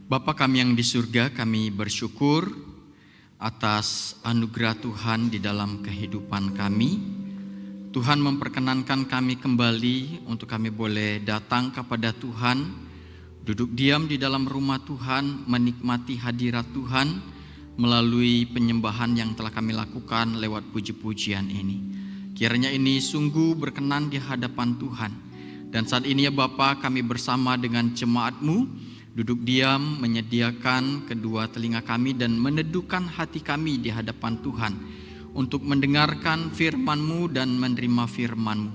Bapa kami yang di surga, kami bersyukur atas anugerah Tuhan di dalam kehidupan kami. Tuhan memperkenankan kami kembali untuk kami boleh datang kepada Tuhan, duduk diam di dalam rumah Tuhan, menikmati hadirat Tuhan melalui penyembahan yang telah kami lakukan lewat puji-pujian ini. Kiranya ini sungguh berkenan di hadapan Tuhan. Dan saat ini ya Bapa, kami bersama dengan jemaat-Mu duduk diam, menyediakan kedua telinga kami dan meneduhkan hati kami di hadapan Tuhan untuk mendengarkan firman-Mu dan menerima firman-Mu.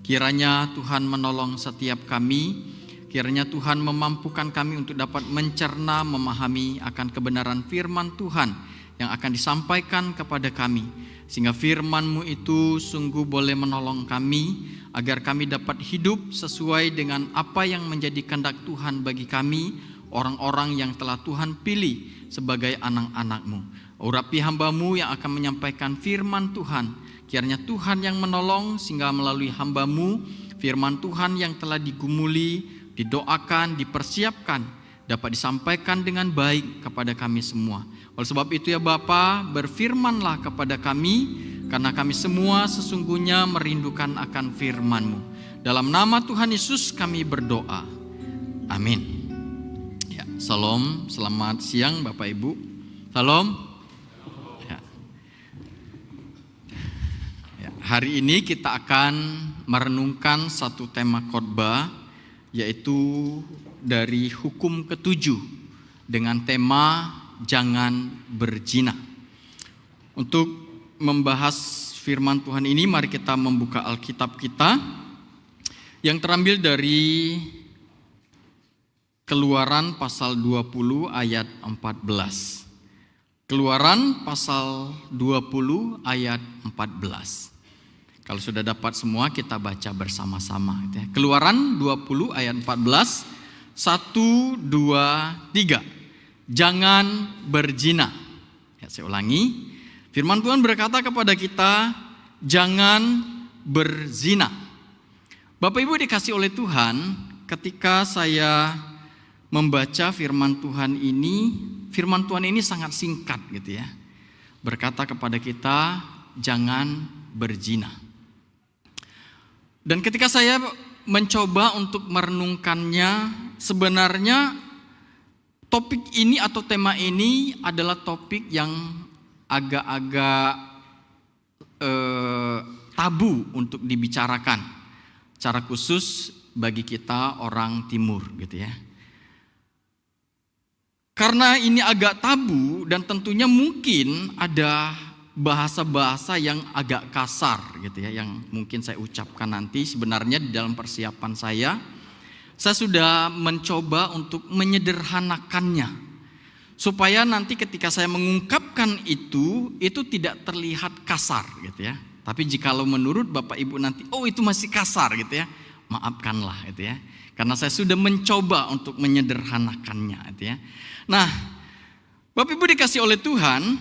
Kiranya Tuhan menolong setiap kami, kiranya Tuhan memampukan kami untuk dapat mencerna, memahami akan kebenaran firman Tuhan yang akan disampaikan kepada kami, sehingga firman-Mu itu sungguh boleh menolong kami agar kami dapat hidup sesuai dengan apa yang menjadi kehendak Tuhan bagi kami, orang-orang yang telah Tuhan pilih sebagai anak-anak-Mu. Urapi hamba-Mu yang akan menyampaikan firman Tuhan, kiranya Tuhan yang menolong sehingga melalui hamba-Mu, firman Tuhan yang telah digumuli, didoakan, dipersiapkan, dapat disampaikan dengan baik kepada kami semua. Oleh sebab itu ya Bapa, berfirmanlah kepada kami, karena kami semua sesungguhnya merindukan akan firman-Mu. Dalam nama Tuhan Yesus kami berdoa. Amin. Ya, Salam, selamat siang Bapak Ibu. Salam. Ya. Ya, hari ini kita akan merenungkan satu tema khotbah, yaitu dari hukum ke-7 dengan tema jangan berzina. Untuk membahas firman Tuhan ini, mari kita membuka Alkitab kita yang terambil dari Keluaran pasal 20 ayat 14. Keluaran pasal 20 ayat 14. Kalau sudah dapat semua, kita baca bersama-sama. Keluaran 20 ayat 14. 1, 2, 3. Jangan berzina. Ya, saya ulangi. Firman Tuhan berkata kepada kita, jangan berzina. Bapak Ibu dikasih oleh Tuhan, ketika saya membaca firman Tuhan ini sangat singkat gitu ya. Berkata kepada kita, jangan berzina. Dan ketika saya mencoba untuk merenungkannya, sebenarnya topik ini atau tema ini adalah topik yang agak-agak tabu untuk dibicarakan, secara khusus bagi kita orang timur gitu ya. Karena ini agak tabu dan tentunya mungkin ada bahasa-bahasa yang agak kasar gitu ya, yang mungkin saya ucapkan nanti. Sebenarnya di dalam persiapan saya sudah mencoba untuk menyederhanakannya, supaya nanti ketika saya mengungkapkan itu tidak terlihat kasar gitu ya. Tapi jikalau menurut Bapak Ibu nanti, oh itu masih kasar gitu ya, maafkanlah gitu ya. Karena saya sudah mencoba untuk menyederhanakannya gitu ya. Nah, Bapak Ibu dikasih oleh Tuhan,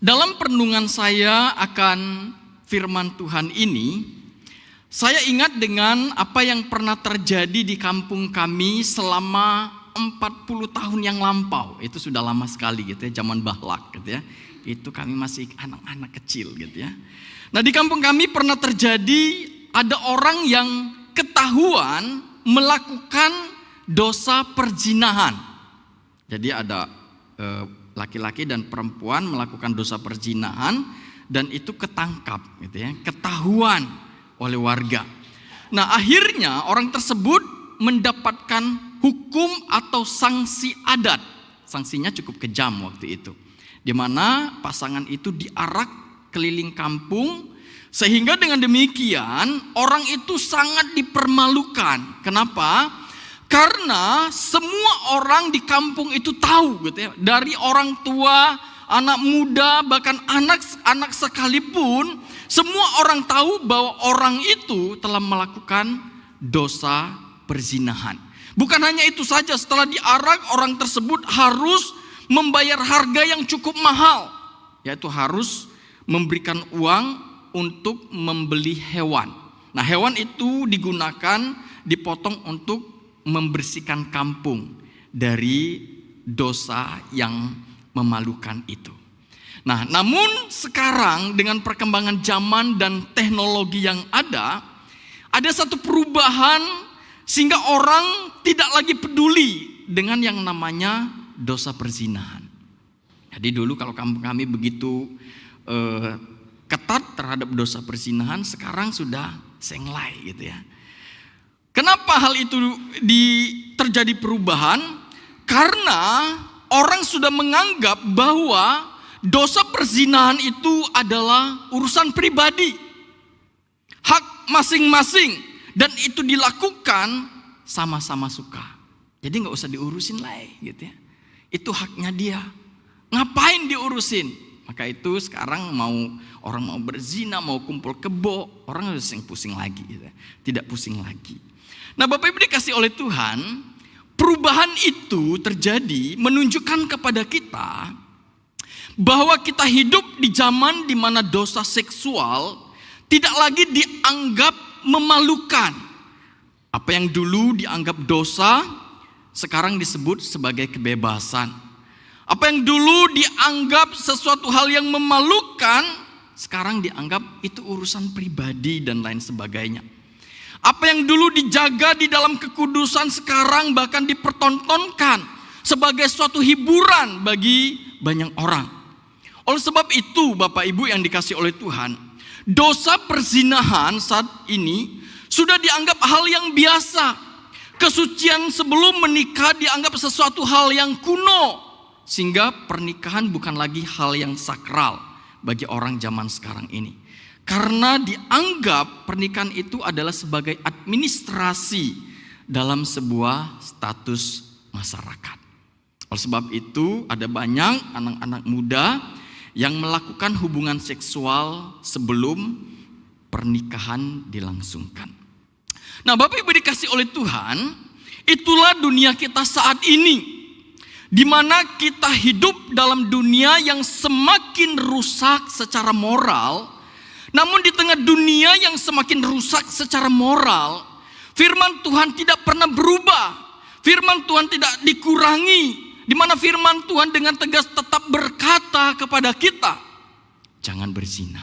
dalam perenungan saya akan firman Tuhan ini, saya ingat dengan apa yang pernah terjadi di kampung kami selama 40 tahun yang lampau. Itu sudah lama sekali gitu ya, zaman Bahlak gitu ya. Itu kami masih anak-anak kecil gitu ya. Nah, di kampung kami pernah terjadi ada orang yang ketahuan melakukan dosa perzinahan. Jadi ada laki-laki dan perempuan melakukan dosa perzinahan dan itu ketangkap gitu ya, ketahuan oleh warga. Nah, akhirnya orang tersebut mendapatkan hukum atau sanksi adat. Sanksinya cukup kejam waktu itu, di mana pasangan itu diarak keliling kampung, sehingga dengan demikian orang itu sangat dipermalukan. Kenapa? Karena semua orang di kampung itu tahu gitu ya, dari orang tua, anak muda, bahkan anak-anak sekalipun, semua orang tahu bahwa orang itu telah melakukan dosa perzinahan. Bukan hanya itu saja, setelah diarak orang tersebut harus membayar harga yang cukup mahal, yaitu harus memberikan uang untuk membeli hewan. Nah, hewan itu digunakan, dipotong untuk membersihkan kampung dari dosa yang memalukan itu. Nah, namun sekarang dengan perkembangan zaman dan teknologi yang ada satu perubahan sehingga orang tidak lagi peduli dengan yang namanya dosa perzinahan. Jadi dulu kalau kami begitu ketat terhadap dosa perzinahan, sekarang sudah senglai gitu ya. Kenapa hal itu terjadi perubahan? Karena orang sudah menganggap bahwa dosa perzinahan itu adalah urusan pribadi, hak masing-masing, dan itu dilakukan sama-sama suka. Jadi nggak usah diurusin lagi, gitu ya. Itu haknya dia. Ngapain diurusin? Maka itu sekarang orang mau berzina, mau kumpul kebo, orang harus yang pusing lagi, gitu ya. Tidak pusing lagi. Nah, Bapak Ibu dikasih oleh Tuhan, perubahan itu terjadi menunjukkan kepada kita bahwa kita hidup di zaman di mana dosa seksual tidak lagi dianggap memalukan. Apa yang dulu dianggap dosa, sekarang disebut sebagai kebebasan. Apa yang dulu dianggap sesuatu hal yang memalukan, sekarang dianggap itu urusan pribadi dan lain sebagainya. Apa yang dulu dijaga di dalam kekudusan, sekarang bahkan dipertontonkan sebagai suatu hiburan bagi banyak orang. Oleh sebab itu, Bapak Ibu yang dikasih oleh Tuhan, dosa perzinahan saat ini sudah dianggap hal yang biasa. Kesucian sebelum menikah dianggap sesuatu hal yang kuno, sehingga pernikahan bukan lagi hal yang sakral bagi orang zaman sekarang ini. Karena dianggap pernikahan itu adalah sebagai administrasi dalam sebuah status masyarakat. Oleh sebab itu, ada banyak anak-anak muda yang melakukan hubungan seksual sebelum pernikahan dilangsungkan. Nah, Bapak Ibu dikasih oleh Tuhan, itulah dunia kita saat ini, di mana kita hidup dalam dunia yang semakin rusak secara moral. Namun di tengah dunia yang semakin rusak secara moral, firman Tuhan tidak pernah berubah. Firman Tuhan tidak dikurangi. Di mana firman Tuhan dengan tegas tetap berkata kepada kita, jangan berzina.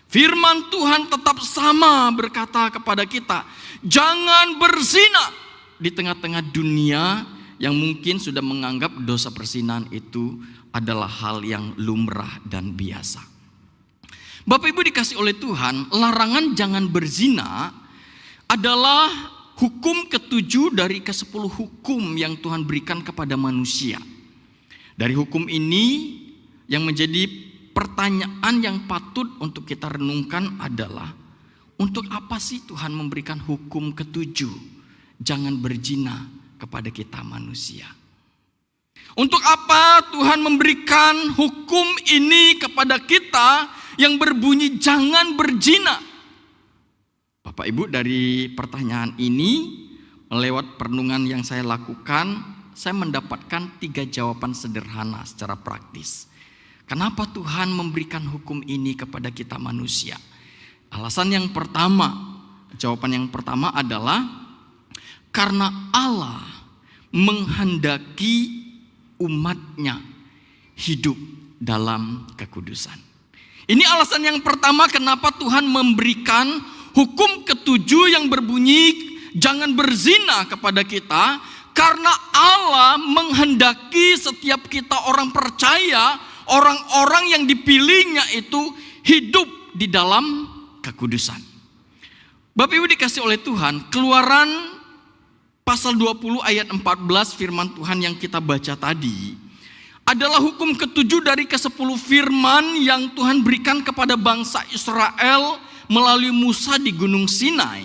Firman Tuhan tetap sama berkata kepada kita, jangan berzina. Di tengah-tengah dunia yang mungkin sudah menganggap dosa perzinahan itu adalah hal yang lumrah dan biasa. Bapak Ibu dikasih oleh Tuhan, larangan jangan berzina adalah hukum ke-7 dari ke-10 hukum yang Tuhan berikan kepada manusia. Dari hukum ini yang menjadi pertanyaan yang patut untuk kita renungkan adalah, untuk apa sih Tuhan memberikan hukum ke-7 jangan berzina kepada kita manusia? Untuk apa Tuhan memberikan hukum ini kepada kita yang berbunyi jangan berzina? Bapak Ibu, dari pertanyaan ini, lewat perenungan yang saya lakukan, saya mendapatkan 3 jawaban sederhana secara praktis. Kenapa Tuhan memberikan hukum ini kepada kita manusia? Alasan yang pertama, jawaban yang pertama adalah karena Allah menghendaki umatnya hidup dalam kekudusan. Ini alasan yang pertama kenapa Tuhan memberikan hukum ke-7 yang berbunyi jangan berzina kepada kita, karena Allah menghendaki setiap kita orang percaya, orang-orang yang dipilihnya itu hidup di dalam kekudusan. Bapak Ibu dikasih oleh Tuhan, Keluaran pasal 20 ayat 14 firman Tuhan yang kita baca tadi adalah hukum ke-7 dari ke-10 firman yang Tuhan berikan kepada bangsa Israel melalui Musa di Gunung Sinai.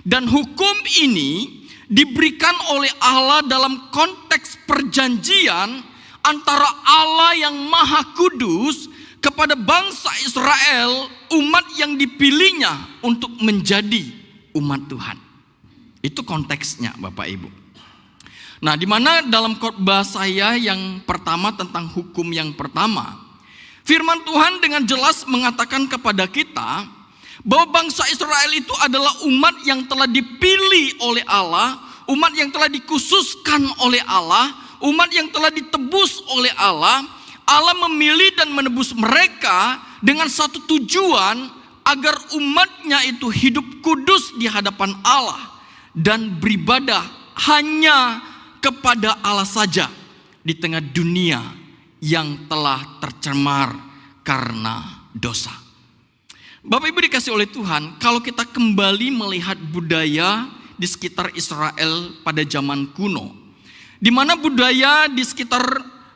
Dan hukum ini diberikan oleh Allah dalam konteks perjanjian antara Allah yang Maha Kudus kepada bangsa Israel, umat yang dipilihnya untuk menjadi umat Tuhan. Itu konteksnya, Bapak Ibu. Nah, di mana dalam khotbah saya yang pertama tentang hukum yang pertama, firman Tuhan dengan jelas mengatakan kepada kita bahwa bangsa Israel itu adalah umat yang telah dipilih oleh Allah umat yang telah dikhususkan oleh Allah, umat yang telah ditebus oleh Allah. Allah memilih dan menebus mereka dengan satu tujuan, agar umatnya itu hidup kudus di hadapan Allah dan beribadah hanya kepada Allah saja di tengah dunia yang telah tercemar karena dosa. Bapak Ibu dikasih oleh Tuhan, kalau kita kembali melihat budaya di sekitar Israel pada zaman kuno, di mana budaya di sekitar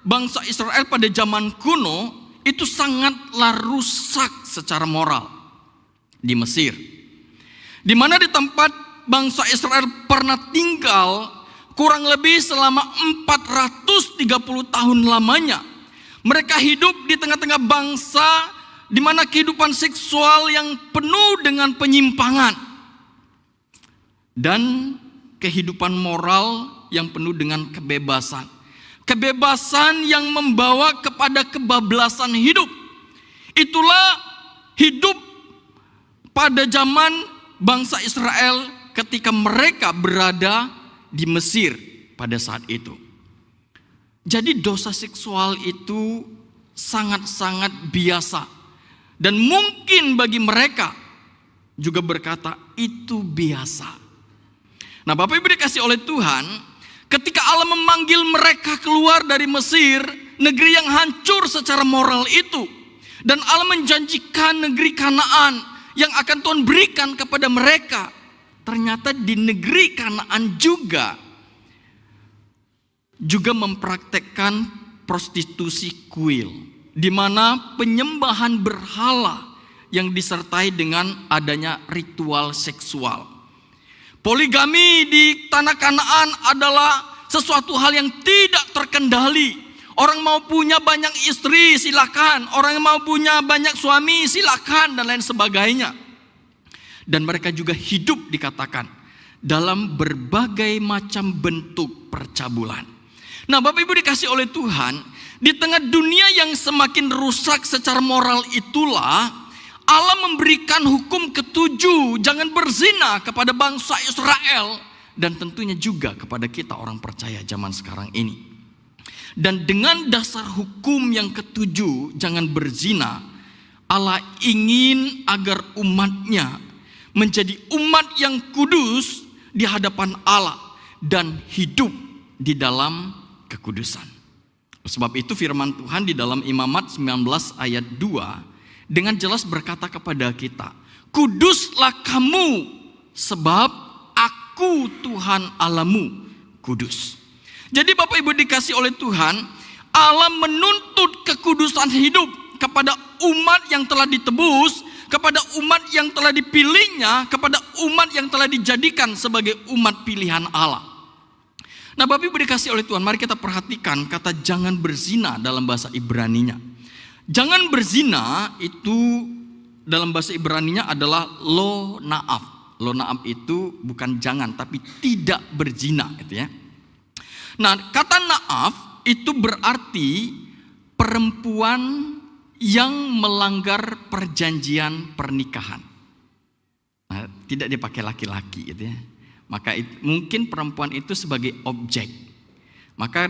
bangsa Israel pada zaman kuno itu sangatlah rusak secara moral. Di Mesir, di mana di tempat bangsa Israel pernah tinggal kurang lebih selama 430 tahun lamanya. Mereka hidup di tengah-tengah bangsa di mana kehidupan seksual yang penuh dengan penyimpangan dan kehidupan moral yang penuh dengan kebebasan. Kebebasan yang membawa kepada kebablasan hidup. Itulah hidup pada zaman bangsa Israel ketika mereka berada di Mesir pada saat itu. Jadi dosa seksual itu sangat-sangat biasa. Dan mungkin bagi mereka juga berkata itu biasa. Nah, Bapak Ibu dikasih oleh Tuhan, ketika Allah memanggil mereka keluar dari Mesir, negeri yang hancur secara moral itu, dan Allah menjanjikan negeri Kanaan yang akan Tuhan berikan kepada mereka, ternyata di negeri Kanaan juga mempraktekkan prostitusi kuil, di mana penyembahan berhala yang disertai dengan adanya ritual seksual. Poligami di tanah Kanaan adalah sesuatu hal yang tidak terkendali. Orang mau punya banyak istri silakan, orang mau punya banyak suami silakan, dan lain sebagainya. Dan mereka juga hidup dikatakan dalam berbagai macam bentuk percabulan. Nah, Bapak Ibu dikasih oleh Tuhan, di tengah dunia yang semakin rusak secara moral itulah Allah memberikan hukum ketujuh, jangan berzina, kepada bangsa Israel, dan tentunya juga kepada kita orang percaya zaman sekarang ini. Dan dengan dasar hukum yang ketujuh, jangan berzina, Allah ingin agar umatnya menjadi umat yang kudus di hadapan Allah dan hidup di dalam kekudusan. Sebab itu firman Tuhan di dalam Imamat 19 ayat 2 dengan jelas berkata kepada kita, kuduslah kamu sebab aku Tuhan Allahmu kudus. Jadi Bapak Ibu dikasih oleh Tuhan, Allah menuntut kekudusan hidup kepada umat yang telah ditebus, kepada umat yang telah dipilihnya, kepada umat yang telah dijadikan sebagai umat pilihan Allah. Nah, Bapak Ibu dikasih oleh Tuhan, mari kita perhatikan kata jangan berzina dalam bahasa Ibraninya. Jangan berzina itu dalam bahasa Ibraninya adalah lo naaf. Lo naaf itu bukan jangan, tapi tidak berzina gitu ya. Nah, kata naaf itu berarti perempuan yang melanggar perjanjian pernikahan. Nah, tidak dipakai laki-laki gitu ya. Maka mungkin perempuan itu sebagai objek. Maka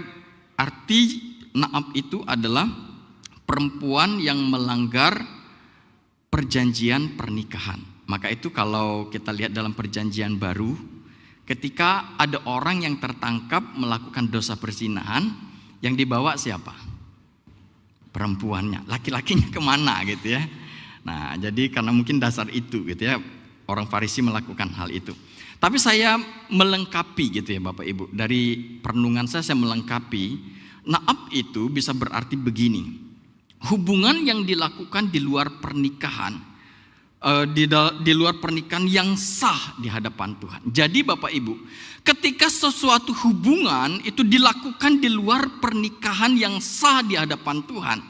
arti naaf itu adalah perempuan yang melanggar perjanjian pernikahan. Maka itu kalau kita lihat dalam perjanjian baru, ketika ada orang yang tertangkap melakukan dosa perzinahan, yang dibawa siapa? Perempuannya. Laki-lakinya kemana gitu ya. Nah, jadi karena mungkin dasar itu gitu ya, orang Farisi melakukan hal itu. Tapi saya melengkapi gitu ya Bapak Ibu. Dari perenungan saya melengkapi. Naaf itu bisa berarti begini. Hubungan yang dilakukan di luar pernikahan, di luar pernikahan yang sah di hadapan Tuhan. Jadi Bapak Ibu, ketika sesuatu hubungan itu dilakukan di luar pernikahan yang sah di hadapan Tuhan,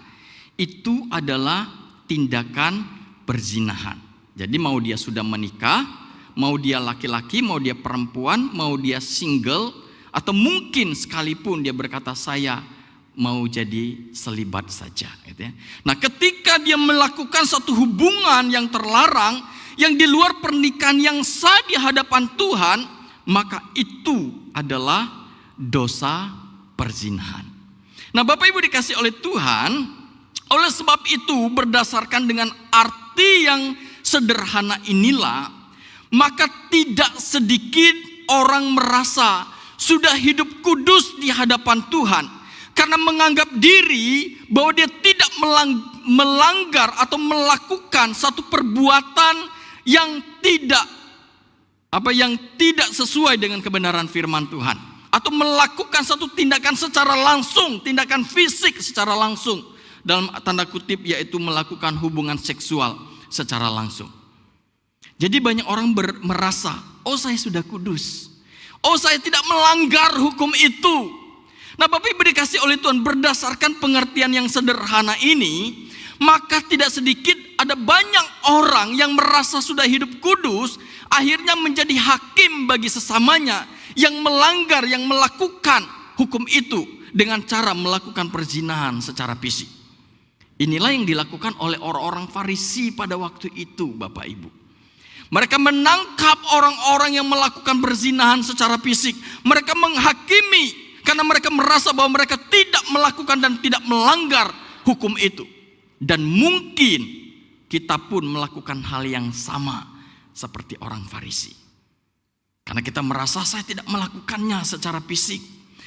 itu adalah tindakan perzinahan. Jadi mau dia sudah menikah, mau dia laki-laki, mau dia perempuan, mau dia single, atau mungkin sekalipun dia berkata saya mau jadi selibat saja gitu ya. Nah, ketika dia melakukan satu hubungan yang terlarang, yang di luar pernikahan yang sah di hadapan Tuhan, maka itu adalah dosa perzinahan. Nah, Bapak Ibu dikasih oleh Tuhan, oleh sebab itu berdasarkan dengan arti yang sederhana inilah, maka tidak sedikit orang merasa sudah hidup kudus di hadapan Tuhan karena menganggap diri bahwa dia tidak melanggar atau melakukan satu perbuatan yang tidak sesuai dengan kebenaran firman Tuhan, atau melakukan satu tindakan secara langsung, tindakan fisik secara langsung, dalam tanda kutip yaitu melakukan hubungan seksual secara langsung. Jadi banyak orang merasa, oh saya sudah kudus, oh saya tidak melanggar hukum itu. Nah, Bapak Ibu dikasih oleh Tuhan, berdasarkan pengertian yang sederhana ini, maka tidak sedikit ada banyak orang yang merasa sudah hidup kudus, akhirnya menjadi hakim bagi sesamanya yang melanggar, yang melakukan hukum itu dengan cara melakukan perzinahan secara fisik. Inilah yang dilakukan oleh orang-orang Farisi pada waktu itu, Bapak Ibu. Mereka menangkap orang-orang yang melakukan perzinahan secara fisik. Mereka menghakimi karena mereka merasa bahwa mereka tidak melakukan dan tidak melanggar hukum itu. Dan mungkin kita pun melakukan hal yang sama seperti orang Farisi. Karena kita merasa saya tidak melakukannya secara fisik,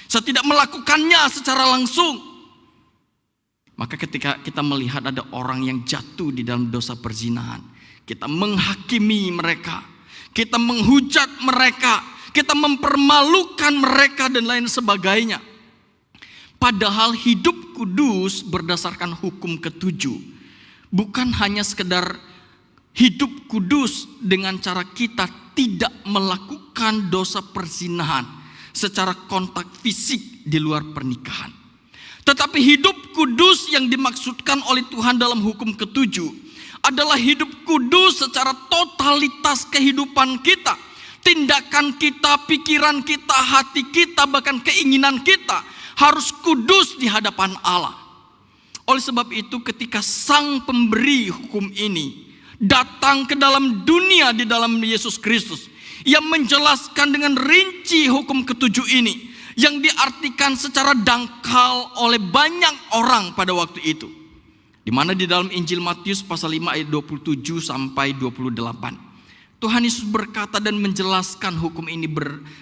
saya tidak melakukannya secara langsung. Maka ketika kita melihat ada orang yang jatuh di dalam dosa perzinahan, kita menghakimi mereka, kita menghujat mereka, kita mempermalukan mereka dan lain sebagainya. Padahal hidup kudus berdasarkan hukum ketujuh bukan hanya sekedar hidup kudus dengan cara kita tidak melakukan dosa perzinahan secara kontak fisik di luar pernikahan. Tetapi hidup kudus yang dimaksudkan oleh Tuhan dalam hukum ketujuh adalah hidup kudus secara totalitas kehidupan kita. Tindakan kita, pikiran kita, hati kita, bahkan keinginan kita harus kudus di hadapan Allah. Oleh sebab itu ketika sang pemberi hukum ini datang ke dalam dunia di dalam Yesus Kristus, ia menjelaskan dengan rinci hukum ketujuh ini yang diartikan secara dangkal oleh banyak orang pada waktu itu. Di mana di dalam Injil Matius pasal 5 ayat 27 sampai 28. Tuhan Yesus berkata dan menjelaskan hukum ini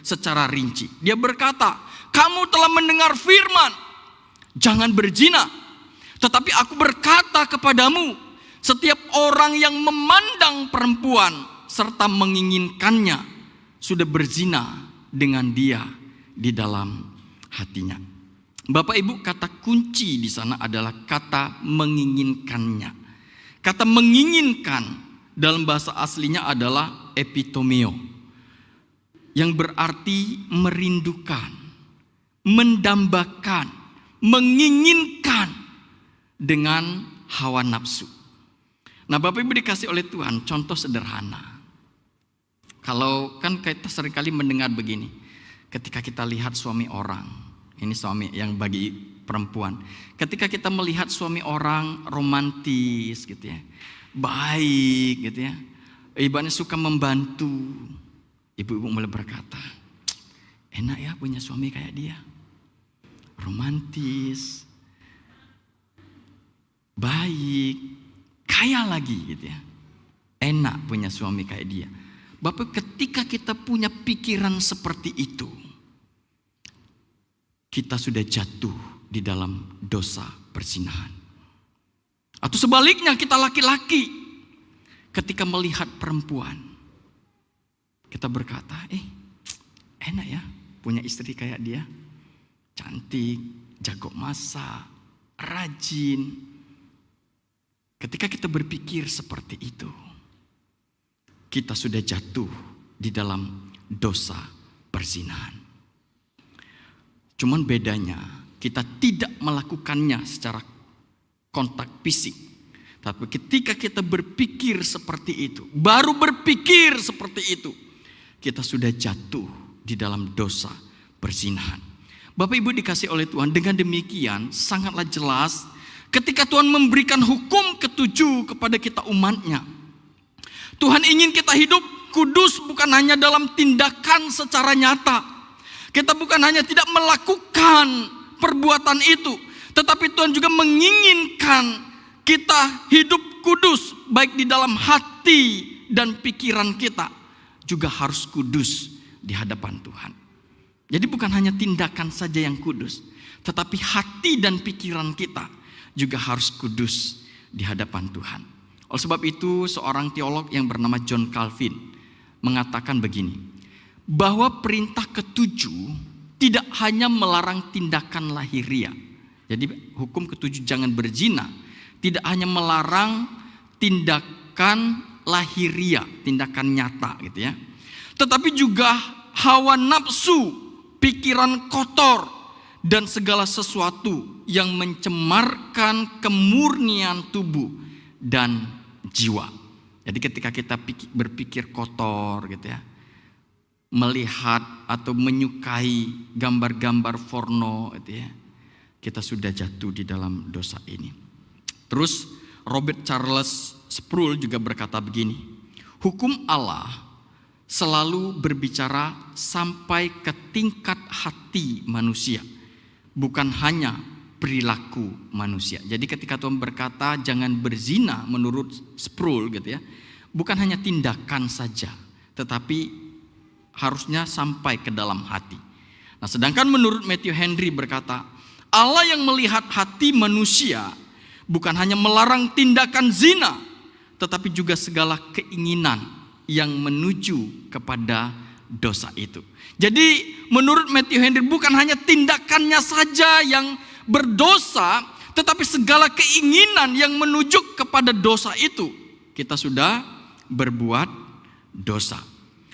secara rinci. Dia berkata, kamu telah mendengar firman, jangan berzina. Tetapi aku berkata kepadamu, setiap orang yang memandang perempuan serta menginginkannya sudah berzina dengan dia di dalam hatinya. Bapak Ibu, kata kunci di sana adalah kata menginginkannya. Kata menginginkan dalam bahasa aslinya adalah epitomeo, yang berarti merindukan, mendambakan, menginginkan dengan hawa nafsu. Nah, Bapak Ibu dikasih oleh Tuhan, contoh sederhana. Kalau kan kita seringkali mendengar begini, ketika kita lihat suami orang, ini suami yang bagi perempuan, ketika kita melihat suami orang romantis gitu ya, baik gitu ya, ibaratnya suka membantu, ibu-ibu mulai berkata, enak ya punya suami kayak dia, romantis, baik, kaya lagi gitu ya, enak punya suami kayak dia. Bapak, ketika kita punya pikiran seperti itu, kita sudah jatuh di dalam dosa perzinahan. Atau sebaliknya, kita laki-laki ketika melihat perempuan, kita berkata, enak ya punya istri kayak dia, cantik, jago masak, rajin. Ketika kita berpikir seperti itu, kita sudah jatuh di dalam dosa perzinahan. Cuman bedanya, kita tidak melakukannya secara kontak fisik. Tapi ketika kita berpikir seperti itu, baru berpikir seperti itu, kita sudah jatuh di dalam dosa perzinahan. Bapak Ibu dikasih oleh Tuhan, dengan demikian sangatlah jelas ketika Tuhan memberikan hukum ketujuh kepada kita umatnya. Tuhan ingin kita hidup kudus bukan hanya dalam tindakan secara nyata. Kita bukan hanya tidak melakukan perbuatan itu, tetapi Tuhan juga menginginkan kita hidup kudus, baik di dalam hati dan pikiran kita juga harus kudus di hadapan Tuhan. Jadi bukan hanya tindakan saja yang kudus, tetapi hati dan pikiran kita juga harus kudus di hadapan Tuhan. Oleh sebab itu, seorang teolog yang bernama John Calvin mengatakan begini, bahwa perintah ketujuh tidak hanya melarang tindakan lahiriah. Jadi hukum ketujuh jangan berzina tidak hanya melarang tindakan lahiriah, tindakan nyata gitu ya. Tetapi juga hawa nafsu, pikiran kotor, dan segala sesuatu yang mencemarkan kemurnian tubuh dan jiwa. Jadi ketika kita berpikir kotor gitu ya, melihat atau menyukai gambar-gambar porno gitu ya, kita sudah jatuh di dalam dosa ini. Terus Robert Charles Sproul juga berkata begini, hukum Allah selalu berbicara sampai ke tingkat hati manusia, bukan hanya perilaku manusia. Jadi ketika Tuhan berkata jangan berzina menurut Sproul gitu ya, bukan hanya tindakan saja, tetapi harusnya sampai ke dalam hati. Nah, sedangkan menurut Matthew Henry berkata, Allah yang melihat hati manusia bukan hanya melarang tindakan zina, tetapi juga segala keinginan yang menuju kepada dosa itu. Jadi menurut Matthew Henry bukan hanya tindakannya saja yang berdosa, tetapi segala keinginan yang menuju kepada dosa itu, kita sudah berbuat dosa.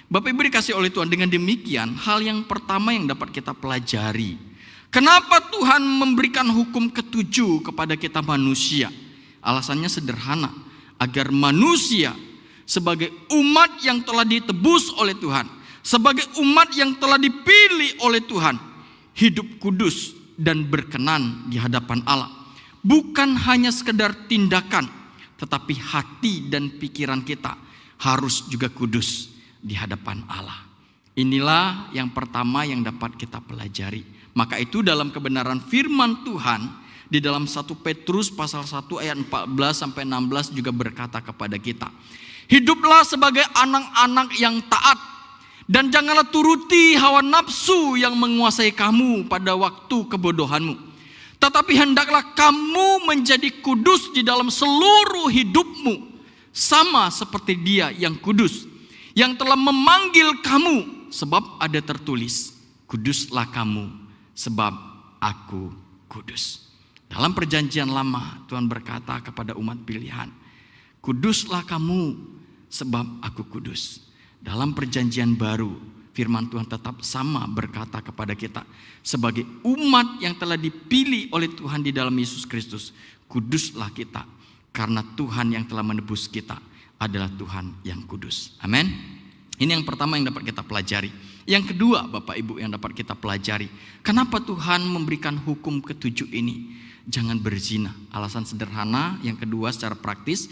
Bapak Ibu dikasih oleh Tuhan, dengan demikian hal yang pertama yang dapat kita pelajari, kenapa Tuhan memberikan hukum ketujuh kepada kita manusia? Alasannya sederhana, agar manusia sebagai umat yang telah ditebus oleh Tuhan, sebagai umat yang telah dipilih oleh Tuhan, hidup kudus dan berkenan di hadapan Allah. Bukan hanya sekedar tindakan, tetapi hati dan pikiran kita harus juga kudus di hadapan Allah. Inilah yang pertama yang dapat kita pelajari. Maka itu dalam kebenaran firman Tuhan di dalam 1 Petrus pasal 1 ayat 14 sampai 16 juga berkata kepada kita, hiduplah sebagai anak-anak yang taat, dan janganlah turuti hawa nafsu yang menguasai kamu pada waktu kebodohanmu. Tetapi hendaklah kamu menjadi kudus di dalam seluruh hidupmu, sama seperti Dia yang kudus, yang telah memanggil kamu. Sebab ada tertulis, kuduslah kamu sebab aku kudus. Dalam perjanjian lama Tuhan berkata kepada umat pilihan, kuduslah kamu sebab aku kudus. Dalam perjanjian baru firman Tuhan tetap sama berkata kepada kita, sebagai umat yang telah dipilih oleh Tuhan di dalam Yesus Kristus, kuduslah kita, karena Tuhan yang telah menebus kita adalah Tuhan yang kudus. Amin. Ini yang pertama yang dapat kita pelajari. Yang kedua, Bapak Ibu, yang dapat kita pelajari, kenapa Tuhan memberikan hukum ketujuh ini? Jangan berzina. Alasan sederhana yang kedua secara praktis,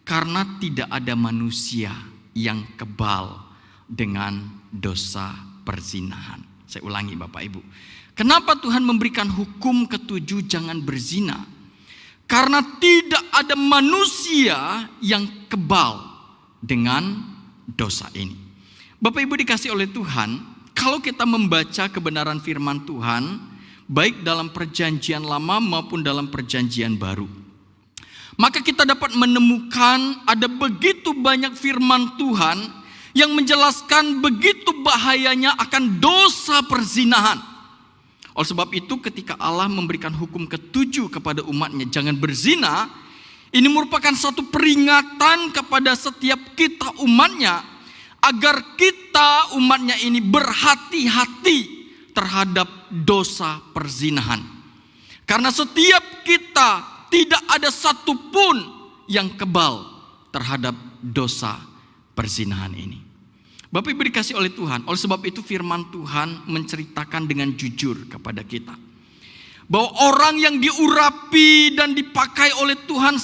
karena tidak ada manusia yang kebal dengan dosa perzinahan. Saya ulangi Bapak Ibu. Kenapa Tuhan memberikan hukum ketujuh jangan berzina? Karena tidak ada manusia yang kebal dengan dosa ini. Bapak Ibu dikasih oleh Tuhan, kalau kita membaca kebenaran firman Tuhan, baik dalam perjanjian lama maupun dalam perjanjian baru, maka kita dapat menemukan ada begitu banyak firman Tuhan yang menjelaskan begitu bahayanya akan dosa perzinahan. Oleh sebab itu ketika Allah memberikan hukum ketujuh kepada umatnya jangan berzina, ini merupakan satu peringatan kepada setiap kita umatnya, agar kita umatnya ini berhati-hati terhadap dosa perzinahan. Karena setiap kita tidak ada satupun yang kebal terhadap dosa perzinahan ini. Bapak Ibu dikasih oleh Tuhan, oleh sebab itu firman Tuhan menceritakan dengan jujur kepada kita, bahwa orang yang diurapi dan dipakai oleh Tuhan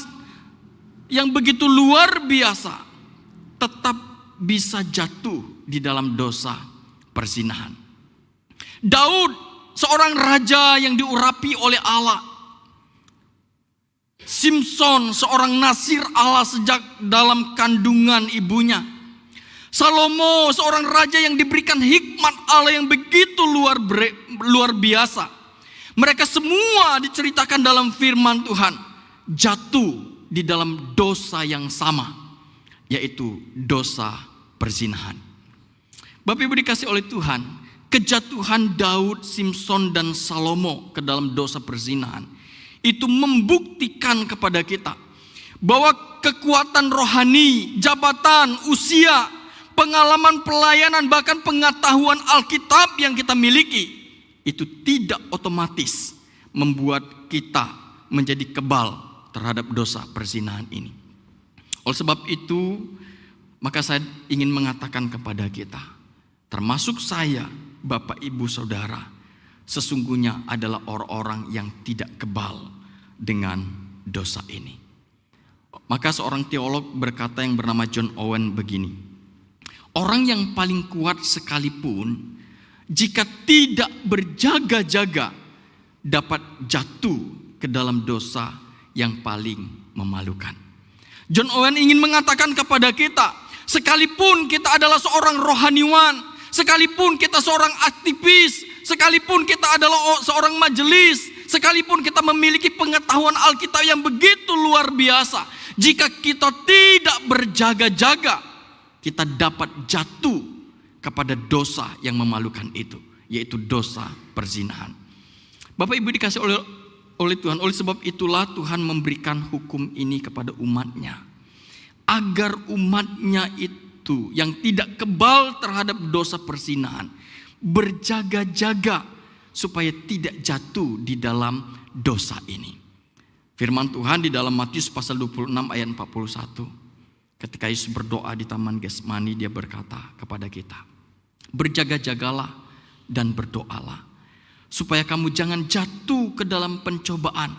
yang begitu luar biasa, tetap bisa jatuh di dalam dosa perzinahan. Daud, seorang raja yang diurapi oleh Allah. Simson, seorang nasir Allah sejak dalam kandungan ibunya. Salomo, seorang raja yang diberikan hikmat Allah yang begitu luar biasa. Mereka semua diceritakan dalam firman Tuhan jatuh di dalam dosa yang sama, yaitu dosa perzinahan. Bapak Ibu dikasih oleh Tuhan, kejatuhan Daud, Simson, dan Salomo ke dalam dosa perzinahan itu membuktikan kepada kita bahwa kekuatan rohani, jabatan, usia, pengalaman pelayanan, bahkan pengetahuan Alkitab yang kita miliki itu tidak otomatis membuat kita menjadi kebal terhadap dosa perzinahan ini. Oleh sebab itu, maka saya ingin mengatakan kepada kita, termasuk saya, Bapak, Ibu, Saudara, sesungguhnya adalah orang-orang yang tidak kebal dengan dosa ini. Maka seorang teolog berkata yang bernama John Owen begini, orang yang paling kuat sekalipun jika tidak berjaga-jaga dapat jatuh ke dalam dosa yang paling memalukan. John Owen ingin mengatakan kepada kita, sekalipun kita adalah seorang rohaniwan, sekalipun kita seorang aktivis, sekalipun kita adalah seorang majelis, sekalipun kita memiliki pengetahuan Alkitab yang begitu luar biasa, jika kita tidak berjaga-jaga, kita dapat jatuh kepada dosa yang memalukan itu, yaitu dosa perzinahan. Bapak Ibu dikasih oleh Tuhan, oleh sebab itulah Tuhan memberikan hukum ini kepada umatnya, agar umatnya itu yang tidak kebal terhadap dosa perzinahan berjaga-jaga supaya tidak jatuh di dalam dosa ini. Firman Tuhan di dalam Matius pasal 26 ayat 41. Ketika Yesus berdoa di Taman Getsemani, dia berkata kepada kita, berjaga-jagalah dan berdoalah supaya kamu jangan jatuh ke dalam pencobaan.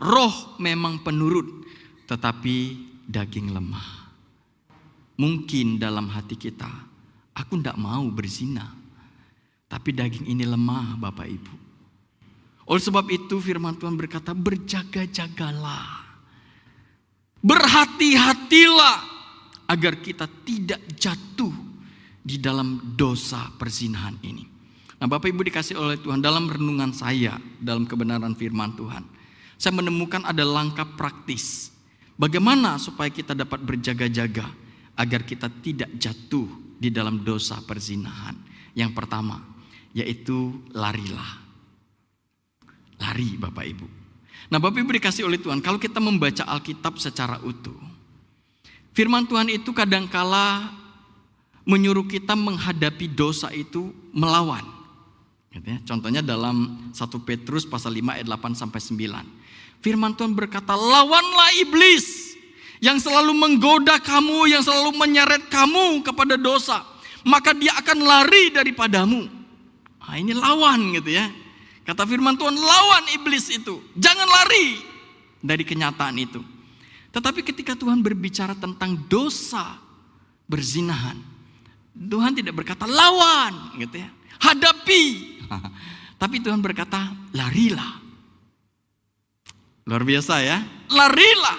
Roh memang penurut, tetapi daging lemah. Mungkin dalam hati kita, aku tidak mau berzina, tapi daging ini lemah, Bapak Ibu. Oleh sebab itu firman Tuhan berkata, berjaga-jagalah, berhati-hatilah agar kita tidak jatuh di dalam dosa perzinahan ini. Nah, Bapak Ibu dikasih oleh Tuhan, dalam renungan saya dalam kebenaran firman Tuhan, saya menemukan ada langkah praktis bagaimana supaya kita dapat berjaga-jaga agar kita tidak jatuh di dalam dosa perzinahan. Yang pertama, yaitu larilah. Lari, Bapak Ibu. Nah, Bapak Ibu dikasih oleh Tuhan, kalau kita membaca Alkitab secara utuh, firman Tuhan itu kadangkala menyuruh kita menghadapi dosa itu melawan. Contohnya dalam 1 Petrus pasal 5 ayat 8 sampai 9. Firman Tuhan berkata, lawanlah iblis yang selalu menggoda kamu, yang selalu menyeret kamu kepada dosa, maka dia akan lari daripadamu. Nah, ini lawan gitu ya. Kata firman Tuhan, lawan iblis itu. Jangan lari dari kenyataan itu. Tetapi ketika Tuhan berbicara tentang dosa berzinahan, Tuhan tidak berkata lawan gitu ya, hadapi. Tapi Tuhan berkata larilah. Luar biasa ya, larilah.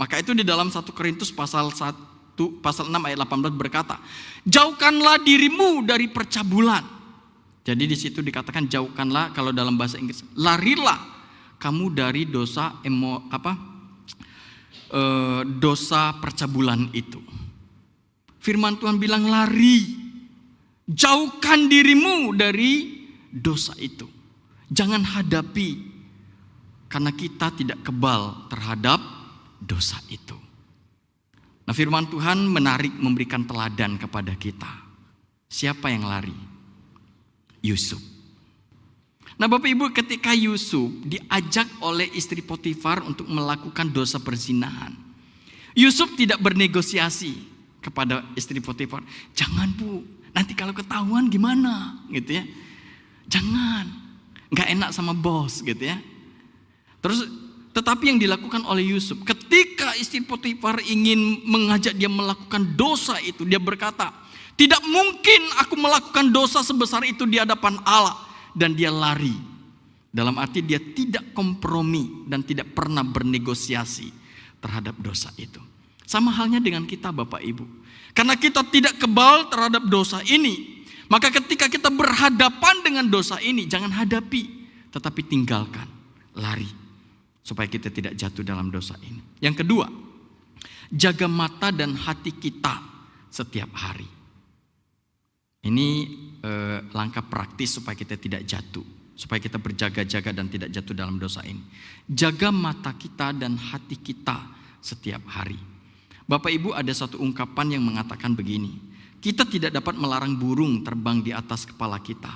Maka itu di dalam 1 Korintus pasal 6 ayat 18 berkata, jauhkanlah dirimu dari percabulan. Jadi di situ dikatakan jauhkanlah, kalau dalam bahasa Inggris, larilah kamu dari dosa dosa percabulan itu. Firman Tuhan bilang lari, jauhkan dirimu dari dosa itu. Jangan hadapi, karena kita tidak kebal terhadap dosa itu. Nah, firman Tuhan memberikan teladan kepada kita. Siapa yang lari? Yusuf. Nah, Bapak Ibu, ketika Yusuf diajak oleh istri Potifar untuk melakukan dosa perzinahan, Yusuf tidak bernegosiasi kepada istri Potifar. Jangan, Bu, nanti kalau ketahuan gimana gitu ya. Jangan, gak enak sama bos gitu ya. Terus tetapi yang dilakukan oleh Yusuf, ketika istri Potifar ingin mengajak dia melakukan dosa itu, dia berkata, tidak mungkin aku melakukan dosa sebesar itu di hadapan Allah. Dan dia lari. Dalam arti dia tidak kompromi dan tidak pernah bernegosiasi terhadap dosa itu. Sama halnya dengan kita Bapak Ibu. Karena kita tidak kebal terhadap dosa ini, maka ketika kita berhadapan dengan dosa ini, jangan hadapi, tetapi tinggalkan, lari. Supaya kita tidak jatuh dalam dosa ini. Yang kedua, jaga mata dan hati kita setiap hari. Ini langkah praktis supaya kita tidak jatuh. Supaya kita berjaga-jaga dan tidak jatuh dalam dosa ini. Jaga mata kita dan hati kita setiap hari. Bapak Ibu, ada satu ungkapan yang mengatakan begini. Kita tidak dapat melarang burung terbang di atas kepala kita.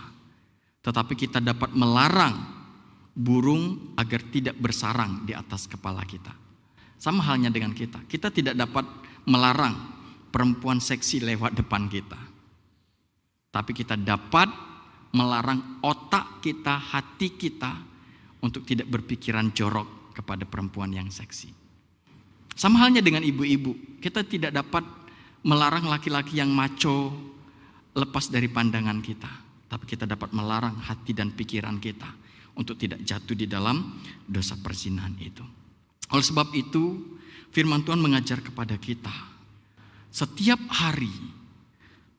Tetapi kita dapat melarang burung agar tidak bersarang di atas kepala kita. Sama halnya dengan kita. Kita tidak dapat melarang perempuan seksi lewat depan kita. Tapi kita dapat melarang otak kita, hati kita untuk tidak berpikiran jorok kepada perempuan yang seksi. Sama halnya dengan ibu-ibu. Kita tidak dapat melarang laki-laki yang maco lepas dari pandangan kita. Tapi kita dapat melarang hati dan pikiran kita untuk tidak jatuh di dalam dosa perzinahan itu. Oleh sebab itu, firman Tuhan mengajar kepada kita, setiap hari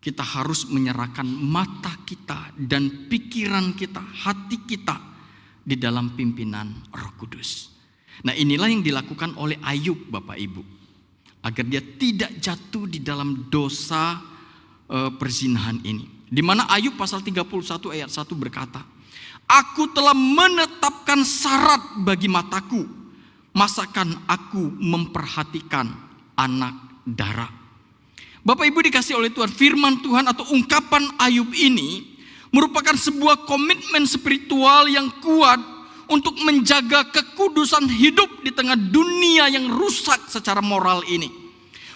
kita harus menyerahkan mata kita dan pikiran kita, hati kita di dalam pimpinan Roh Kudus. Nah, inilah yang dilakukan oleh Ayub Bapak Ibu. Agar dia tidak jatuh di dalam dosa perzinahan ini. Di mana Ayub pasal 31 ayat 1 berkata, aku telah menetapkan syarat bagi mataku, masakan aku memperhatikan anak dara. Bapak Ibu dikasih oleh Tuhan, firman Tuhan atau ungkapan Ayub ini merupakan sebuah komitmen spiritual yang kuat untuk menjaga kekudusan hidup di tengah dunia yang rusak secara moral ini.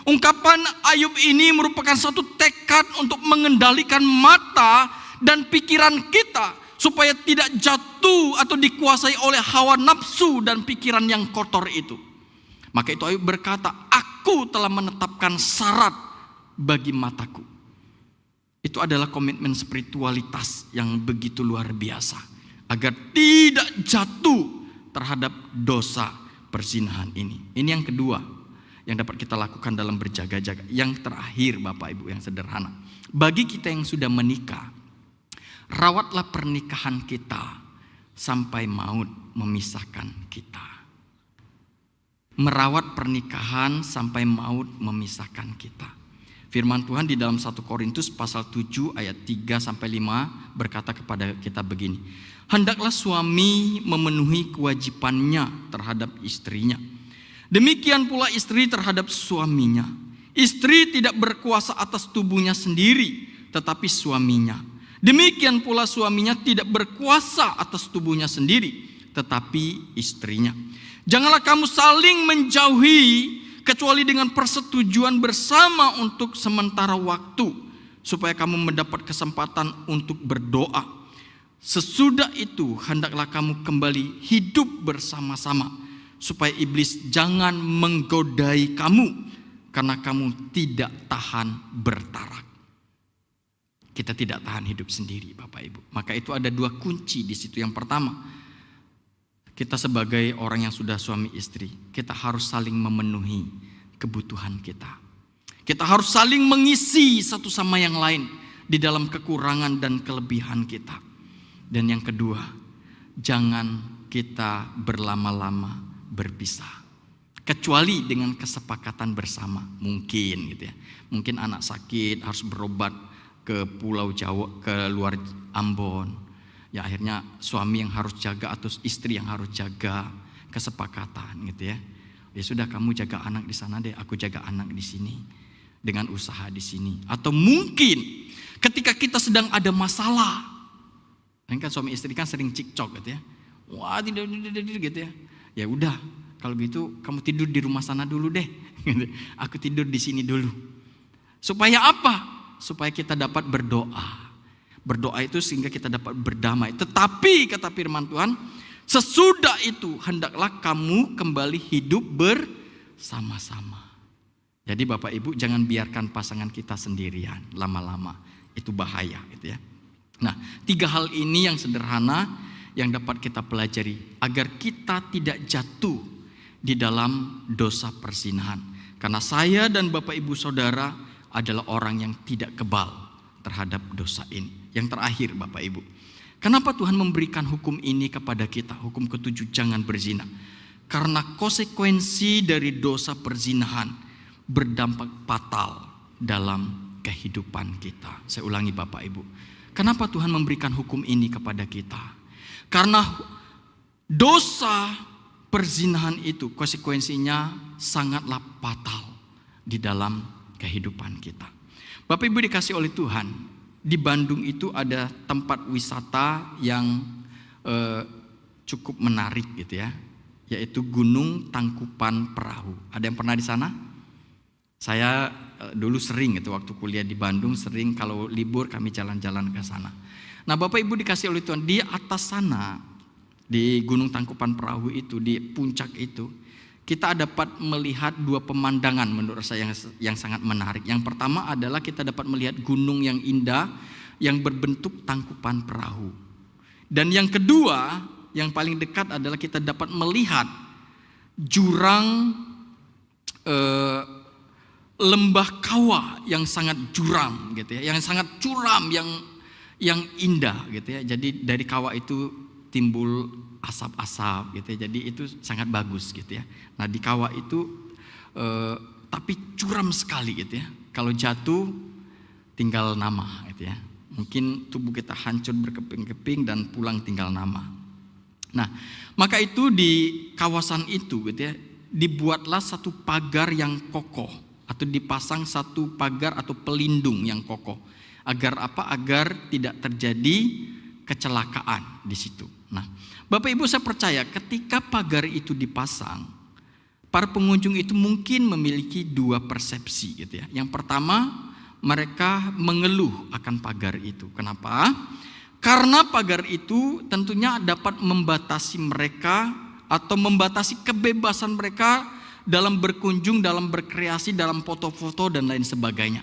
Ungkapan Ayub ini merupakan satu tekad untuk mengendalikan mata dan pikiran kita supaya tidak jatuh atau dikuasai oleh hawa nafsu dan pikiran yang kotor itu. Maka itu Ayub berkata, aku telah menetapkan syarat bagi mataku. Itu adalah komitmen spiritualitas yang begitu luar biasa. Agar tidak jatuh terhadap dosa perzinahan ini. Ini yang kedua yang dapat kita lakukan dalam berjaga-jaga. Yang terakhir Bapak Ibu yang sederhana. Bagi kita yang sudah menikah, rawatlah pernikahan kita sampai maut memisahkan kita. Merawat pernikahan sampai maut memisahkan kita. Firman Tuhan di dalam 1 Korintus pasal 7 ayat 3 sampai 5 berkata kepada kita begini. Hendaklah suami memenuhi kewajibannya terhadap istrinya. Demikian pula istri terhadap suaminya. Istri tidak berkuasa atas tubuhnya sendiri, tetapi suaminya. Demikian pula suaminya tidak berkuasa atas tubuhnya sendiri, tetapi istrinya. Janganlah kamu saling menjauhi kecuali dengan persetujuan bersama untuk sementara waktu, supaya kamu mendapat kesempatan untuk berdoa. Sesudah itu hendaklah kamu kembali hidup bersama-sama, supaya iblis jangan menggodai kamu, karena kamu tidak tahan bertarak. Kita tidak tahan hidup sendiri Bapak Ibu. Maka itu ada dua kunci di situ. Yang pertama, kita sebagai orang yang sudah suami istri, kita harus saling memenuhi kebutuhan kita. Kita harus saling mengisi satu sama yang lain di dalam kekurangan dan kelebihan kita. Dan yang kedua, jangan kita berlama-lama berpisah. Kecuali dengan kesepakatan bersama. Mungkin gitu ya. Mungkin anak sakit harus berobat ke Pulau Jawa, ke luar Ambon. Ya akhirnya suami yang harus jaga atau istri yang harus jaga, kesepakatan gitu ya. Ya sudah, kamu jaga anak di sana deh, aku jaga anak di sini dengan usaha di sini. Atau mungkin ketika kita sedang ada masalah, kan suami istri kan sering cekcok gitu ya. Wah tidak gitu ya. Ya udah, kalau gitu kamu tidur di rumah sana dulu deh. Aku tidur di sini dulu. Supaya apa? Supaya kita dapat berdoa. Berdoa itu sehingga kita dapat berdamai. Tetapi kata firman Tuhan, sesudah itu hendaklah kamu kembali hidup bersama-sama. Jadi Bapak Ibu jangan biarkan pasangan kita sendirian lama-lama. Itu bahaya gitu ya. Nah, 3 hal ini yang sederhana yang dapat kita pelajari agar kita tidak jatuh di dalam dosa perzinahan. Karena saya dan Bapak Ibu Saudara adalah orang yang tidak kebal terhadap dosa ini. Yang terakhir Bapak Ibu, kenapa Tuhan memberikan hukum ini kepada kita? Hukum ke-7, jangan berzina. Karena konsekuensi dari dosa perzinahan berdampak fatal dalam kehidupan kita. Saya ulangi Bapak Ibu. Kenapa Tuhan memberikan hukum ini kepada kita? Karena dosa perzinahan itu konsekuensinya sangatlah fatal di dalam kehidupan kita. Bapak Ibu dikasih oleh Tuhan, di Bandung itu ada tempat wisata yang cukup menarik gitu ya, yaitu Gunung Tangkuban Perahu. Ada yang pernah di sana? Saya dulu sering gitu waktu kuliah di Bandung, sering kalau libur kami jalan-jalan ke sana. Nah Bapak Ibu dikasih oleh Tuhan, di atas sana di Gunung Tangkuban Perahu itu, di puncak itu, kita dapat melihat 2 pemandangan menurut saya yang sangat menarik. Yang pertama adalah kita dapat melihat gunung yang indah yang berbentuk tangkupan perahu. Dan yang kedua, yang paling dekat adalah kita dapat melihat jurang lembah kawah yang sangat curam gitu ya, yang sangat curam, yang indah gitu ya. Jadi dari kawah itu timbul asap-asap gitu ya. Jadi itu sangat bagus gitu ya. Nah di kawah itu tapi curam sekali gitu ya. Kalau jatuh tinggal nama gitu ya. Mungkin tubuh kita hancur berkeping-keping dan pulang tinggal nama. Nah maka itu di kawasan itu gitu ya, dibuatlah satu pagar yang kokoh, atau dipasang satu pagar atau pelindung yang kokoh. Agar apa? Agar tidak terjadi kecelakaan di situ. Nah, Bapak Ibu saya percaya ketika pagar itu dipasang, para pengunjung itu mungkin memiliki 2 persepsi gitu ya. Yang pertama, mereka mengeluh akan pagar itu. Kenapa? Karena pagar itu tentunya dapat membatasi mereka atau membatasi kebebasan mereka dalam berkunjung, dalam berkreasi, dalam foto-foto dan lain sebagainya.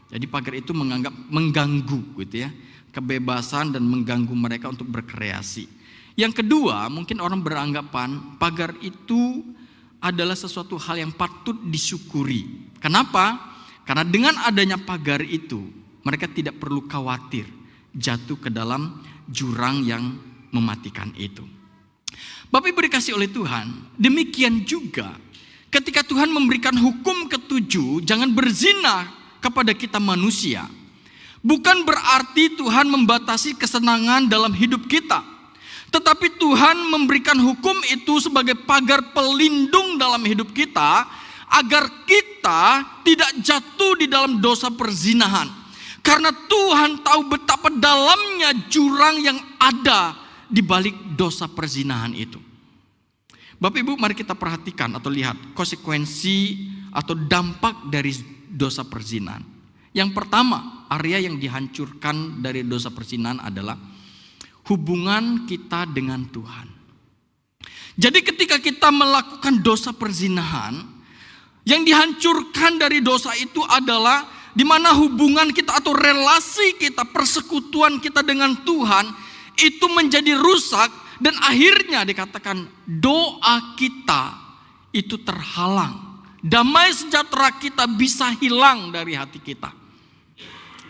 Jadi pagar itu mengganggu gitu ya, kebebasan dan mengganggu mereka untuk berkreasi. Yang kedua, mungkin orang beranggapan pagar itu adalah sesuatu hal yang patut disyukuri. Kenapa? Karena dengan adanya pagar itu, mereka tidak perlu khawatir jatuh ke dalam jurang yang mematikan itu. Bapak Ibu dikasih oleh Tuhan, demikian juga ketika Tuhan memberikan hukum ke-7, jangan berzina kepada kita manusia, bukan berarti Tuhan membatasi kesenangan dalam hidup kita. Tetapi Tuhan memberikan hukum itu sebagai pagar pelindung dalam hidup kita, agar kita tidak jatuh di dalam dosa perzinahan. Karena Tuhan tahu betapa dalamnya jurang yang ada di balik dosa perzinahan itu. Bapak Ibu, mari kita perhatikan atau lihat konsekuensi atau dampak dari dosa perzinahan. Yang pertama, area yang dihancurkan dari dosa perzinahan adalah hubungan kita dengan Tuhan. Jadi ketika kita melakukan dosa perzinahan, yang dihancurkan dari dosa itu adalah di mana hubungan kita atau relasi kita, persekutuan kita dengan Tuhan itu menjadi rusak. Dan akhirnya dikatakan doa kita itu terhalang. Damai sejahtera kita bisa hilang dari hati kita.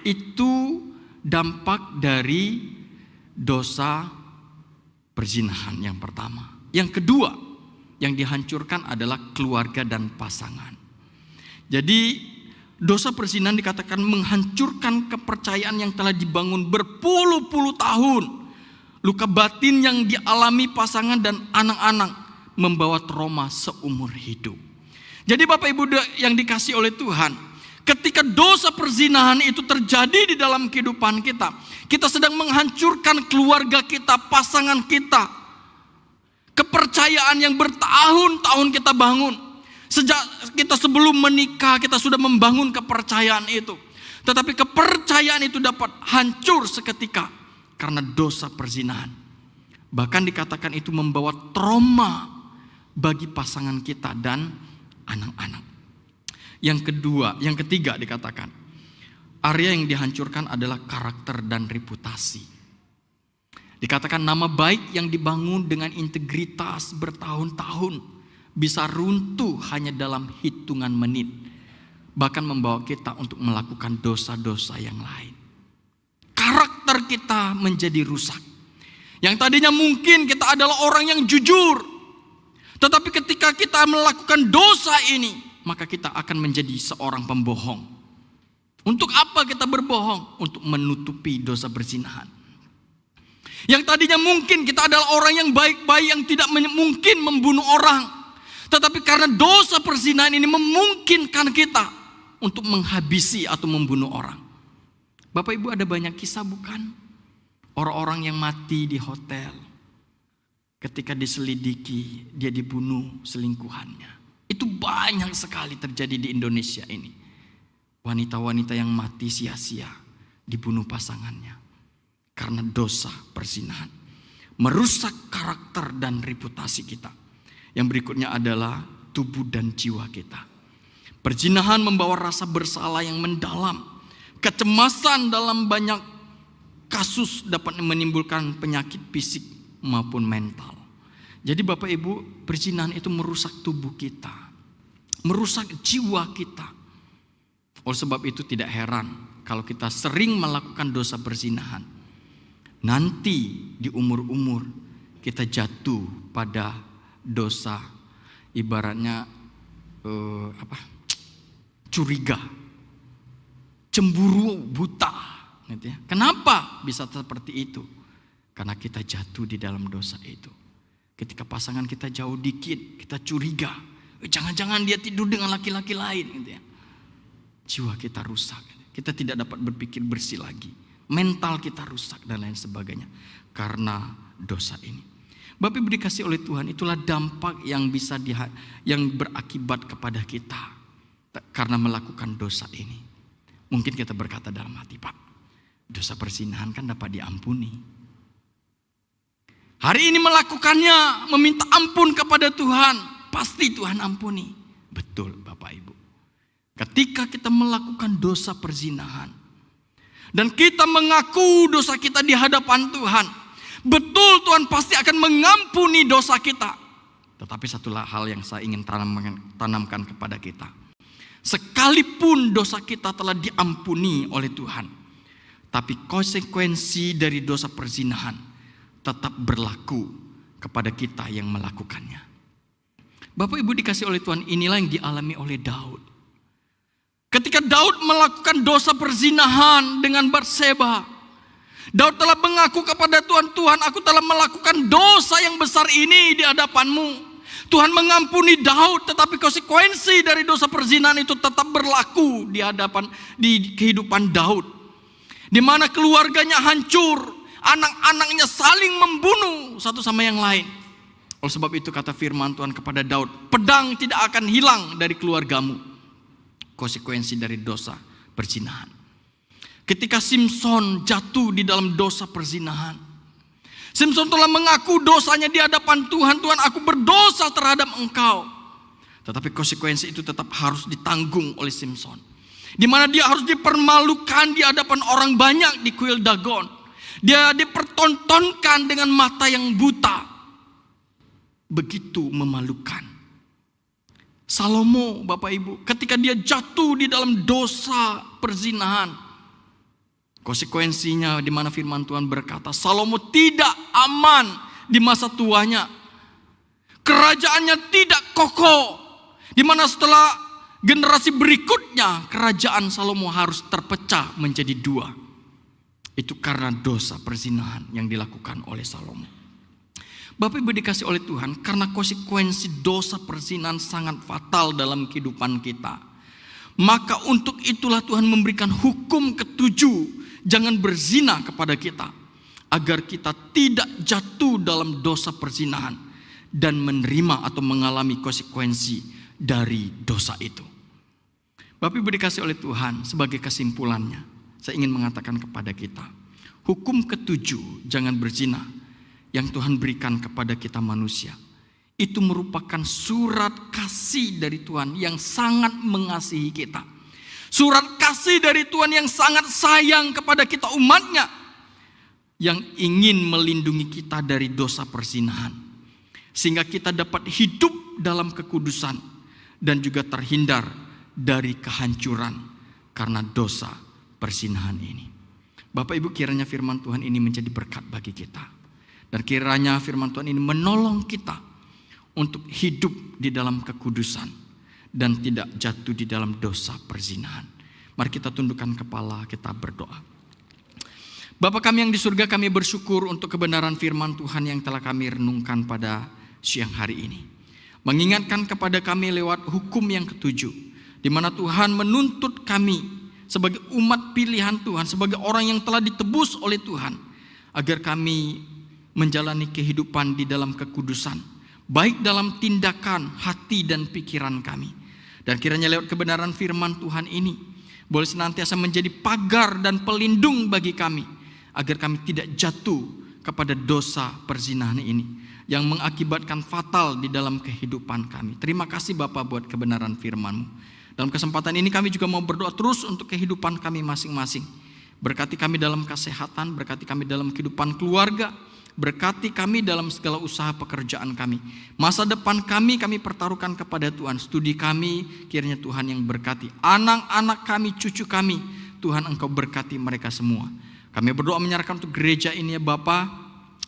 Itu dampak dari dosa perzinahan yang pertama. Yang kedua yang dihancurkan adalah keluarga dan pasangan. Jadi dosa perzinahan dikatakan menghancurkan kepercayaan yang telah dibangun berpuluh-puluh tahun. Luka batin yang dialami pasangan dan anak-anak membawa trauma seumur hidup. Jadi Bapak Ibu yang dikasih oleh Tuhan, ketika dosa perzinahan itu terjadi di dalam kehidupan kita, kita sedang menghancurkan keluarga kita, pasangan kita. Kepercayaan yang bertahun-tahun kita bangun. Sejak kita sebelum menikah, kita sudah membangun kepercayaan itu. Tetapi kepercayaan itu dapat hancur seketika karena dosa perzinahan. Bahkan dikatakan itu membawa trauma bagi pasangan kita dan anak-anak. Yang ketiga dikatakan, area yang dihancurkan adalah karakter dan reputasi. Dikatakan nama baik yang dibangun dengan integritas bertahun-tahun bisa runtuh hanya dalam hitungan menit. Bahkan membawa kita untuk melakukan dosa-dosa yang lain. Karakter kita menjadi rusak. Yang tadinya mungkin kita adalah orang yang jujur. Tetapi ketika kita melakukan dosa ini, maka kita akan menjadi seorang pembohong. Untuk apa kita berbohong? Untuk menutupi dosa perzinahan. Yang tadinya mungkin kita adalah orang yang baik-baik, yang tidak mungkin membunuh orang. Tetapi karena dosa perzinahan ini memungkinkan kita untuk menghabisi atau membunuh orang. Bapak Ibu, ada banyak kisah bukan? Orang-orang yang mati di hotel. Ketika diselidiki, dia dibunuh selingkuhannya. Itu banyak sekali terjadi di Indonesia ini. Wanita-wanita yang mati sia-sia, dibunuh pasangannya. Karena dosa perzinahan. Merusak karakter dan reputasi kita. Yang berikutnya adalah tubuh dan jiwa kita. Perzinahan membawa rasa bersalah yang mendalam. Kecemasan dalam banyak kasus dapat menimbulkan penyakit fisik maupun mental. Jadi Bapak Ibu, perzinahan itu merusak tubuh kita. Merusak jiwa kita. Oleh sebab itu tidak heran kalau kita sering melakukan dosa perzinahan. Nanti di umur-umur kita jatuh pada dosa ibaratnya curiga, cemburu buta, gitu ya. Kenapa bisa seperti itu? Karena kita jatuh di dalam dosa itu. Ketika pasangan kita jauh dikit, kita curiga, jangan-jangan dia tidur dengan laki-laki lain, gitu ya. Jiwa kita rusak, kita tidak dapat berpikir bersih lagi, mental kita rusak dan lain sebagainya karena dosa ini. Bapak Ibu dikasih oleh Tuhan, itulah dampak yang bisa yang berakibat kepada kita karena melakukan dosa ini. Mungkin kita berkata dalam hati, Pak, dosa perzinahan kan dapat diampuni. Hari ini melakukannya, meminta ampun kepada Tuhan, pasti Tuhan ampuni. Betul Bapak Ibu. Ketika kita melakukan dosa perzinahan dan kita mengaku dosa kita di hadapan Tuhan, betul Tuhan pasti akan mengampuni dosa kita. Tetapi satulah hal yang saya ingin tanamkan kepada kita. Sekalipun dosa kita telah diampuni oleh Tuhan, tapi konsekuensi dari dosa perzinahan tetap berlaku kepada kita yang melakukannya. Bapak Ibu dikasih oleh Tuhan, inilah yang dialami oleh Daud. Ketika Daud melakukan dosa perzinahan dengan Batseba, Daud telah mengaku kepada Tuhan, Tuhan, aku telah melakukan dosa yang besar ini di hadapan-Mu. Tuhan mengampuni Daud, tetapi konsekuensi dari dosa perzinahan itu tetap berlaku di kehidupan Daud. Di mana keluarganya hancur, anak-anaknya saling membunuh satu sama yang lain. Oleh sebab itu kata firman Tuhan kepada Daud, pedang tidak akan hilang dari keluargamu. Konsekuensi dari dosa perzinahan. Ketika Simson jatuh di dalam dosa perzinahan, Simson telah mengaku dosanya di hadapan Tuhan. Tuhan, aku berdosa terhadap Engkau. Tetapi konsekuensi itu tetap harus ditanggung oleh Simson. Di mana dia harus dipermalukan di hadapan orang banyak di kuil Dagon. Dia dipertontonkan dengan mata yang buta. Begitu memalukan. Salomo, Bapak Ibu, ketika dia jatuh di dalam dosa perzinahan, konsekuensinya di mana firman Tuhan berkata, Salomo tidak aman di masa tuanya. Kerajaannya tidak kokoh. Di mana setelah generasi berikutnya, kerajaan Salomo harus terpecah menjadi dua. Itu karena dosa perzinahan yang dilakukan oleh Salomo. Bapak Ibu dikasih oleh Tuhan, karena konsekuensi dosa perzinahan sangat fatal dalam kehidupan kita. Maka untuk itulah Tuhan memberikan hukum ketujuh, jangan berzina kepada kita, agar kita tidak jatuh dalam dosa perzinahan dan menerima atau mengalami konsekuensi dari dosa itu. Bapak Ibu dikasih oleh Tuhan, sebagai kesimpulannya, saya ingin mengatakan kepada kita, hukum ketujuh, jangan berzina, yang Tuhan berikan kepada kita manusia, itu merupakan surat kasih dari Tuhan yang sangat mengasihi kita. Surat kasih dari Tuhan yang sangat sayang kepada kita umatnya, yang ingin melindungi kita dari dosa perzinahan, sehingga kita dapat hidup dalam kekudusan dan juga terhindar dari kehancuran karena dosa perzinahan ini. Bapak Ibu, kiranya firman Tuhan ini menjadi berkat bagi kita, dan kiranya firman Tuhan ini menolong kita untuk hidup di dalam kekudusan dan tidak jatuh di dalam dosa perzinahan. Mari kita tundukkan kepala, kita berdoa. Bapa kami yang di surga, kami bersyukur untuk kebenaran firman Tuhan yang telah kami renungkan pada siang hari ini. Mengingatkan kepada kami lewat hukum yang ketujuh, di mana Tuhan menuntut kami sebagai umat pilihan Tuhan, sebagai orang yang telah ditebus oleh Tuhan, agar kami menjalani kehidupan di dalam kekudusan, baik dalam tindakan, hati dan pikiran kami. Dan kiranya lewat kebenaran firman Tuhan ini boleh senantiasa menjadi pagar dan pelindung bagi kami, agar kami tidak jatuh kepada dosa perzinahan ini yang mengakibatkan fatal di dalam kehidupan kami. Terima kasih Bapa buat kebenaran firman-Mu. Dalam kesempatan ini kami juga mau berdoa terus untuk kehidupan kami masing-masing. Berkati kami dalam kesehatan, berkati kami dalam kehidupan keluarga, berkati kami dalam segala usaha pekerjaan kami. Masa depan kami pertaruhkan kepada Tuhan. Studi kami kiranya Tuhan yang berkati. Anak-anak kami, cucu kami, Tuhan Engkau berkati mereka semua. Kami berdoa menyerahkan untuk gereja ini ya Bapa,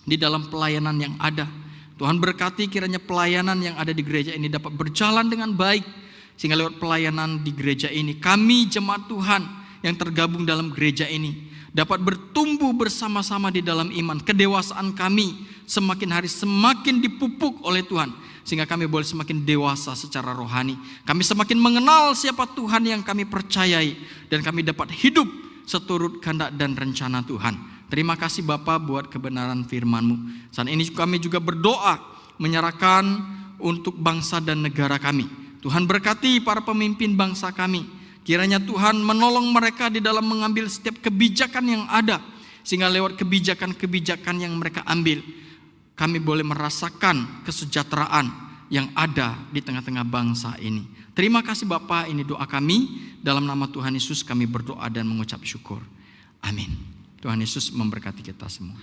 di dalam pelayanan yang ada. Tuhan berkati kiranya pelayanan yang ada di gereja ini dapat berjalan dengan baik, sehingga lewat pelayanan di gereja ini kami jemaat Tuhan yang tergabung dalam gereja ini dapat bertumbuh bersama-sama di dalam iman. Kedewasaan kami semakin hari semakin dipupuk oleh Tuhan, sehingga kami boleh semakin dewasa secara rohani. Kami semakin mengenal siapa Tuhan yang kami percayai, dan kami dapat hidup seturut kehendak dan rencana Tuhan. Terima kasih Bapa buat kebenaran firman-Mu. Saat ini kami juga berdoa menyerahkan untuk bangsa dan negara kami. Tuhan berkati para pemimpin bangsa kami. Kiranya Tuhan menolong mereka di dalam mengambil setiap kebijakan yang ada, sehingga lewat kebijakan-kebijakan yang mereka ambil, kami boleh merasakan kesejahteraan yang ada di tengah-tengah bangsa ini. Terima kasih Bapa, ini doa kami. Dalam nama Tuhan Yesus kami berdoa dan mengucap syukur. Amin. Tuhan Yesus memberkati kita semua.